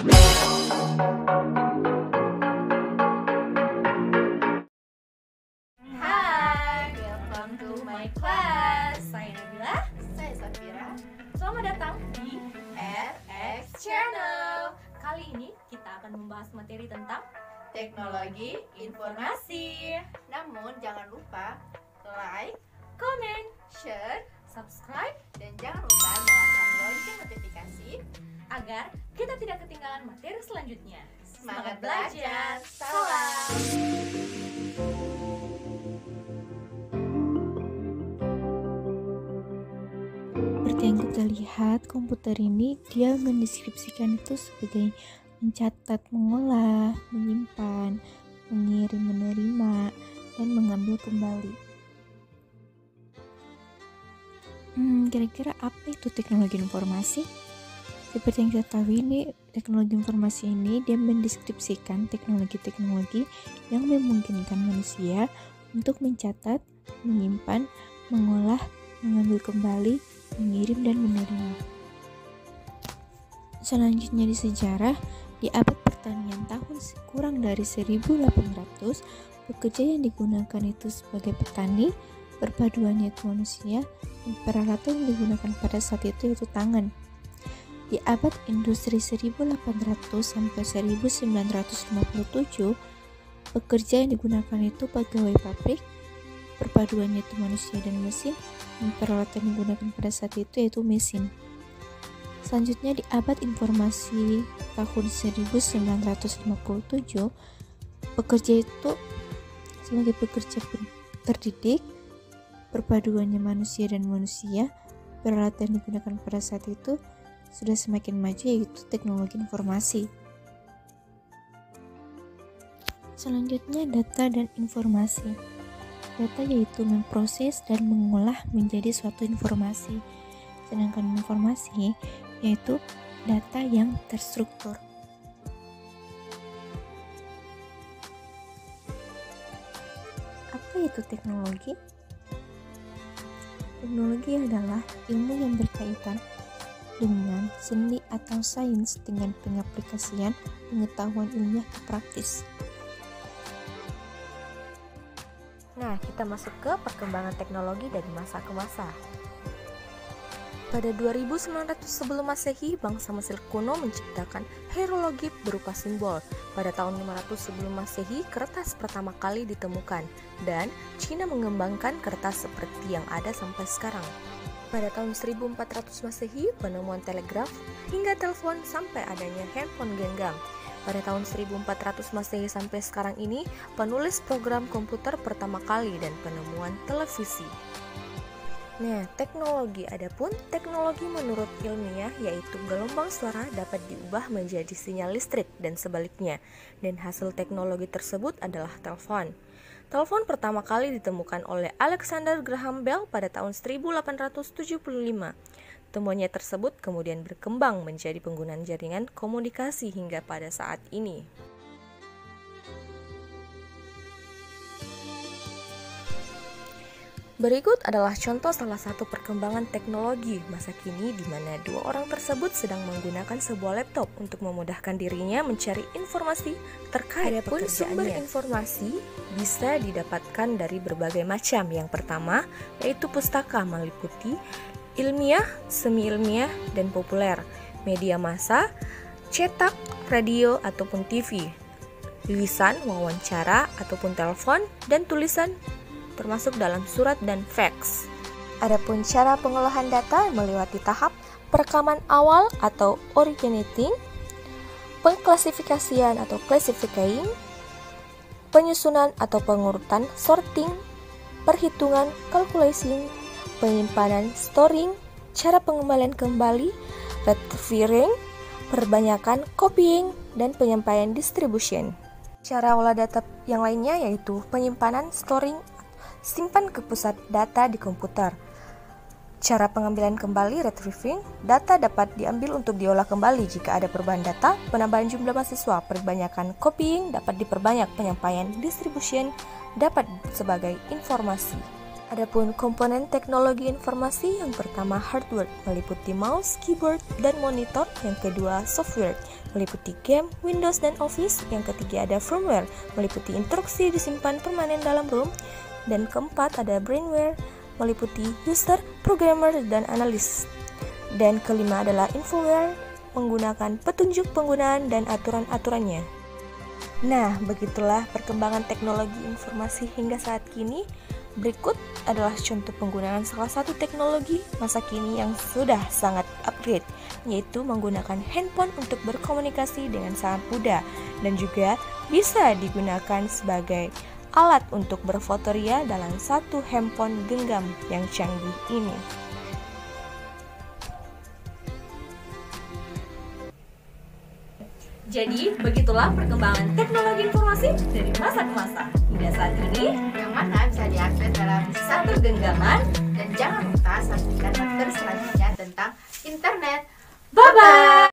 Hai, welcome to my class. Saya Nabila. Saya Safira. Selamat datang di RX Channel. Kali ini kita akan membahas materi tentang Teknologi informasi. Namun jangan lupa like, Comment, share, subscribe dan jangan lupa nyalakan lonceng notifikasi. agar kita tidak ketinggalan materi selanjutnya. Semangat belajar. Salam. Seperti yang kita lihat, komputer ini dia mendeskripsikan itu sebagai mencatat, mengolah, menyimpan, mengirim, menerima, dan mengambil kembali. Kira-kira apa itu teknologi informasi? Seperti yang kita tahu ini, teknologi informasi ini dia mendeskripsikan teknologi-teknologi yang memungkinkan manusia untuk mencatat, menyimpan, mengolah, mengambil kembali, mengirim, dan menerima. Selanjutnya di sejarah, di abad pertanian tahun kurang dari 1800, pekerja yang digunakan itu sebagai petani, perpaduannya itu manusia, dan peralatan yang digunakan pada saat itu yaitu tangan. Di abad industri 1800 sampai 1957, pekerja yang digunakan itu pegawai pabrik, perpaduannya itu manusia dan mesin, dan peralatan yang digunakan pada saat itu yaitu mesin. Selanjutnya di abad informasi tahun 1957, pekerja itu sebagai pekerja terdidik, perpaduannya manusia dan manusia, peralatan yang digunakan pada saat itu sudah semakin maju yaitu teknologi informasi. Selanjutnya data dan informasi. Data yaitu memproses dan mengolah menjadi suatu informasi. Sedangkan informasi yaitu data yang terstruktur. Apa itu teknologi? Teknologi adalah ilmu yang berkaitan dengan seni atau sains dengan pengaplikasian pengetahuan ilmiah ke praktis. Nah, kita masuk ke perkembangan teknologi dari masa ke masa. Pada 2900 sebelum Masehi, bangsa Mesir kuno menciptakan hieroglif berupa simbol. Pada tahun 500 sebelum Masehi, kertas pertama kali ditemukan dan Cina mengembangkan kertas seperti yang ada sampai sekarang. Pada tahun 1400 Masehi, penemuan telegraf hingga telepon sampai adanya handphone genggam. Pada tahun 1400 Masehi sampai sekarang ini, penulis program komputer pertama kali dan penemuan televisi. Nah, teknologi adapun teknologi menurut ilmiah yaitu gelombang suara dapat diubah menjadi sinyal listrik dan sebaliknya. Dan hasil teknologi tersebut adalah telepon. Telepon pertama kali ditemukan oleh Alexander Graham Bell pada tahun 1875. Temuannya tersebut kemudian berkembang menjadi penggunaan jaringan komunikasi hingga pada saat ini. Berikut adalah contoh salah satu perkembangan teknologi masa kini di mana dua orang tersebut sedang menggunakan sebuah laptop untuk memudahkan dirinya mencari informasi terkait pekerjaannya. Sumber informasi bisa didapatkan dari berbagai macam. Yang pertama yaitu pustaka meliputi ilmiah, semi-ilmiah, dan populer, media massa, cetak, radio, ataupun TV, lisan, wawancara, ataupun telepon, dan tulisan termasuk dalam surat dan fax. Adapun cara pengolahan data melewati tahap perekaman awal atau originating, pengklasifikasian atau classifying, penyusunan atau pengurutan sorting, perhitungan calculation, penyimpanan storing, cara pengembalian kembali, retrieving, perbanyakan copying, dan penyampaian distribution. Cara olah data yang lainnya yaitu penyimpanan storing, simpan ke pusat data di komputer. Cara pengambilan kembali retrieving, data dapat diambil untuk diolah kembali jika ada perubahan data, penambahan jumlah mahasiswa, perbanyakan copying dapat diperbanyak, penyampaian distribution dapat sebagai informasi. Adapun komponen teknologi informasi, yang pertama hardware meliputi mouse, keyboard, dan monitor. Yang kedua software meliputi game, Windows, dan Office. Yang ketiga ada firmware meliputi instruksi disimpan permanen dalam ROM. Dan keempat ada brainware meliputi user, programmer, dan analis. Dan kelima adalah infoware menggunakan petunjuk penggunaan dan aturan-aturannya. Nah, begitulah perkembangan teknologi informasi hingga saat kini. Berikut adalah contoh penggunaan salah satu teknologi masa kini yang sudah sangat upgrade, yaitu menggunakan handphone untuk berkomunikasi dengan sangat mudah dan juga bisa digunakan sebagai alat untuk berfotoria dalam satu handphone genggam yang canggih ini. Jadi, begitulah perkembangan teknologi informasi dari masa ke masa. Hingga saat ini, yang mana bisa diakses dalam satu genggaman. dan jangan lupa saksikan materi selanjutnya tentang internet. Bye-bye!